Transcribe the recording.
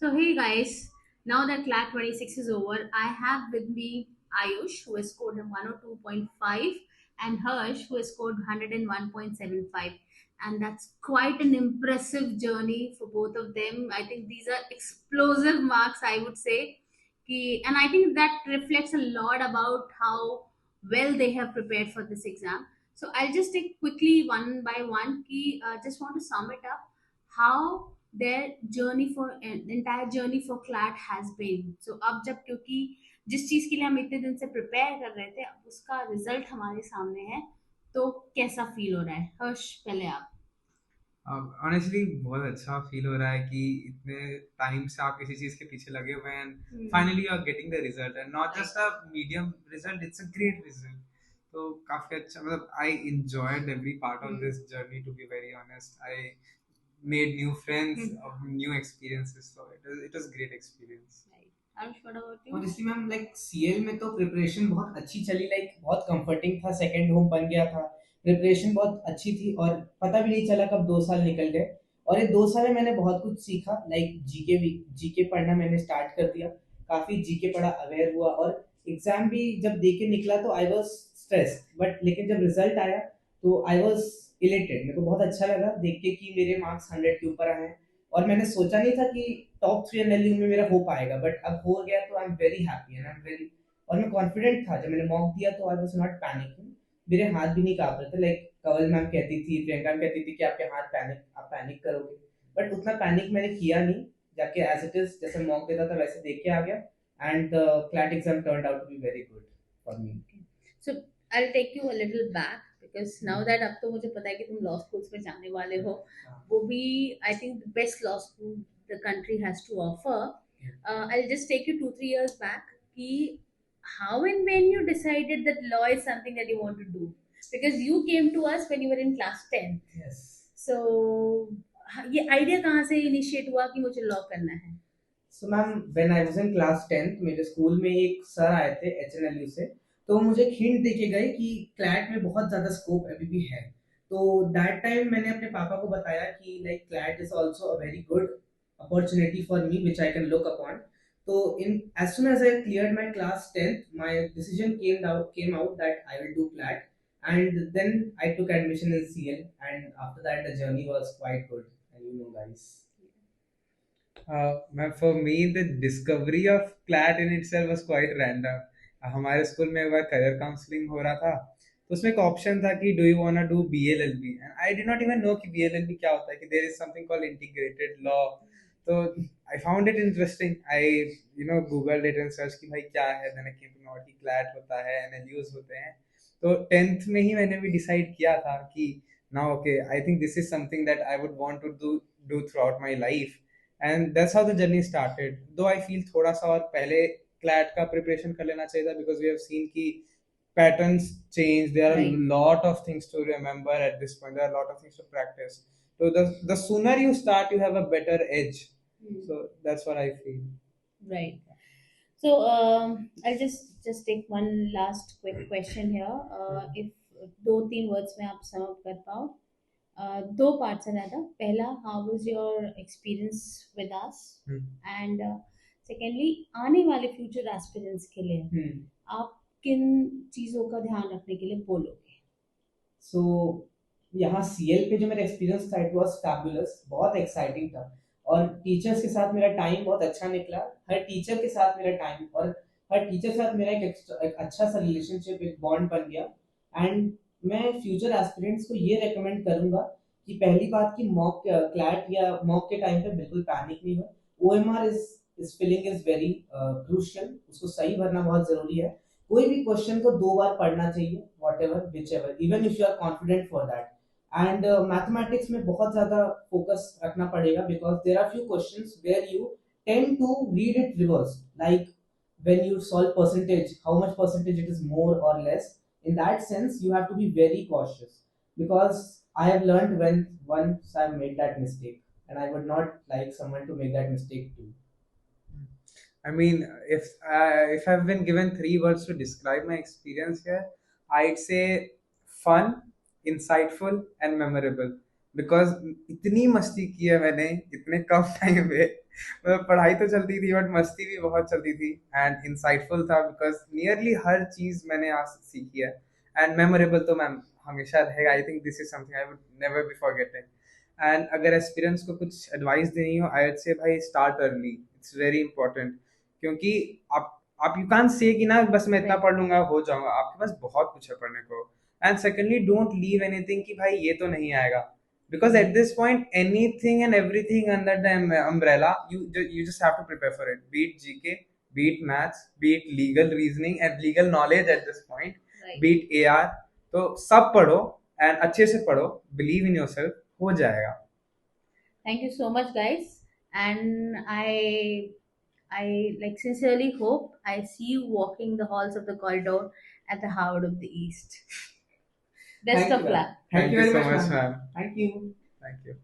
So, hey guys, now that CLAT 26 is over, I have with me Ayush who has scored a 102.5 and Harsh who has scored 101.75. And that's quite an impressive journey for both of them. I think these are explosive marks, I would say. And I think that reflects a lot about how well they have prepared for this exam. So, I'll just take quickly one by one. Just want to sum it up how their journey for entire journey for CLAT has been. So अब जब क्योंकि जिस चीज के लिए हम इतने दिन से प्रिपेयर कर रहे थे अब उसका रिजल्ट हमारे सामने है, तो कैसा फील हो रहा है? हर्ष, पहले आप। ऑनेस्टली बहुत अच्छा फील हो रहा है कि इतने टाइम से आप किसी चीज के पीछे लगे हुए हैं and finally you are getting the result and not just a medium result, it's a great result. तो काफी अच्छा, मतलब I enjoyed every part of this journey, to be very honest. I made new friends, new experiences, so it was great experience. Ayush, what about you? और इसलिए ma'am like CL में तो preparation बहुत अच्छी चली, लाइक बहुत कंफर्टिंग था, second home बन गया था, प्रिपरेशन बहुत अच्छी थी और पता भी नहीं चला कब 2 साल निकल गए. और ये 2 साल में मैंने बहुत कुछ सीखा, लाइक जीके भी, जीके पढ़ना मैंने स्टार्ट कर दिया, काफी जीके पढ़ा, अवेयर हुआ. और एग्जाम भी जब दे के निकला तो आई वाज स्ट्रेस्ड, बट लेकिन जब रिजल्ट आया तो आई वाज इलेटेड. मेरे को बहुत अच्छा लगा देख के कि मेरे मार्क्स 100 के ऊपर आए हैं. और मैंने सोचा नहीं था कि टॉप 3 एनएलयू में मेरा हो पाएगा, बट अब हो गया तो I am very happy and I am very. और मैं कॉन्फिडेंट था, जब मैंने मॉक दिया तो आई वाज नॉट पैनिकिंग. मेरे हाथ भी नहीं कांप रहे थे, लाइक कवल मैम कहती थी, प्रियंका मैम कहती थी कि आपके हाथ पैनिक, आप पैनिक करोगे, बट उतना पैनिक मैंने किया नहीं. जाके एज इट इज जैसे मॉक देता था वैसे देख के आ गया and the CLAT exam turned out to be very good for me. So I'll take you a little back because now that अब तो मुझे पता है कि तुम लॉ स्कूल्स में जाने वाले हो, वो भी I think the best law school the country has to offer. I'll just take you 2-3 years back कि how and when you decided that law is something that you want to do, because you came to us when you were in class 10th. Yes. So ये idea कहाँ से initiate हुआ कि मुझे law करना है? So ma'am when I was in class 10th मेरे school में एक सर आए थे एचएनएलयू से, तो मुझे एक हिंट देके गए कि क्लैट में बहुत ज्यादा स्कोप अभी भी है. तो दैट टाइम मैंने अपने पापा को बताया कि like CLAT is also a very good opportunity for me which I can look upon. तो in as soon as I cleared my class 10th my decision came out that I will do CLAT, and then I took admission in CL, and after that the journey was quite good, and you know guys. For me, the discovery of CLAT in itself was quite random. हमारे school में एक बार career counselling हो रहा था, तो उसमें एक option था कि do you want to do BLLB, and I did not even know कि बीएलएलबी क्या होता है, कि there is something called integrated law. तो I found it interesting. I Google it and search कि भाई क्या है. Then I came to know कि क्लैट होता है, एनएलयूज होते हैं. तो 10th में ही मैंने भी डिसाइड किया था कि now okay, I think this is something that I would want to do throughout my life. And that's how the journey started. Though I feel थोड़ा सा और पहले क्लैट का प्रिपरेशन कर लेना चाहिए था, बिकॉज वी हैव सीन कि patterns change. There are a Right. lot of things to remember at this point. There are a lot of things to practice. So the sooner you start, you have a better edge. So that's what I feel. Right. So I'll just take one last quick question here. If दो तीन words में आप sum up कर पाओ, दो parts है ज़्यादा. पहला, how was your experience with us, and secondly आने वाले फ्यूचर एस्पिरेंट्स के लिए आप किन चीज़ों का ध्यान रखने के लिए बोलोगे? सो यहाँ सीएल पे जो मेरा एक्सपीरियंस था इट वाज फैबुलस, बहुत एक्साइटिंग था. और टीचर्स के साथ मेरा टाइम बहुत अच्छा निकला, हर टीचर के साथ मेरा टाइम, और हर टीचर के साथ मेरा एक अच्छा सा रिलेशनशिप, एक बॉन्ड बन गया. एंड मैं फ्यूचर एस्पिरेंट्स को ये रेकमेंड करूंगा कि पहली बात कि मॉक क्लैट या मॉक के टाइम पे बिल्कुल पैनिक नहीं हो. OMR is feeling is very crucial, उसको सही भरना बहुत जरूरी है. कोई भी क्वेश्चन को 2 बार पढ़ना चाहिए, whatever whichever, even if you are confident for that. And mathematics में बहुत ज्यादा फोकस रखना पड़ेगा, because there are few questions where you tend to read it reverse, like when you solve percentage, how much percentage it is more or less. In that sense you have to be very cautious, because I have learned when once I made that mistake, and I would not like someone to make that mistake too. I mean, if I've been given three words to describe my experience here, I'd say fun, insightful, and memorable. Because इतनी मस्ती की है मैंने इतने कम time में। मतलब पढ़ाई तो चलती थी बट मस्ती भी बहुत चलती थी, एंड इंसाइटफुल था बिकॉज नियरली हर चीज मैंने आज सीखी है। एंड मेमोरेबल तो मैम हमेशा रहेगा। आई think this is something I would never be forgetting. And अगर एस्पिरेंट्स को कुछ एडवाइस देनी हो, आई वुड से भाई start early, it's very important. क्योंकि आप यू कैन से कि ना बस मैं इतना Right. पढ़ लूंगा हो जाऊंगा, आपके पास बहुत कुछ है पढ़ने को। And secondly don't leave anything कि भाई ये तो नहीं आएगा, because at this point anything and everything under the umbrella you just have to prepare for it, be it GK, be it maths, be it legal reasoning and legal knowledge at this point, Right. be it AR। तो सब पढ़ो and अच्छे से पढ़ो, believe in yourself, हो जाएगा। Thank you so much, guys. And I like sincerely hope I see you walking the halls of the corridor at the Howard of the East. Best Thank of you, ma'am. luck. Thank you you very so much, much, ma'am. ma'am. Thank you. Thank you।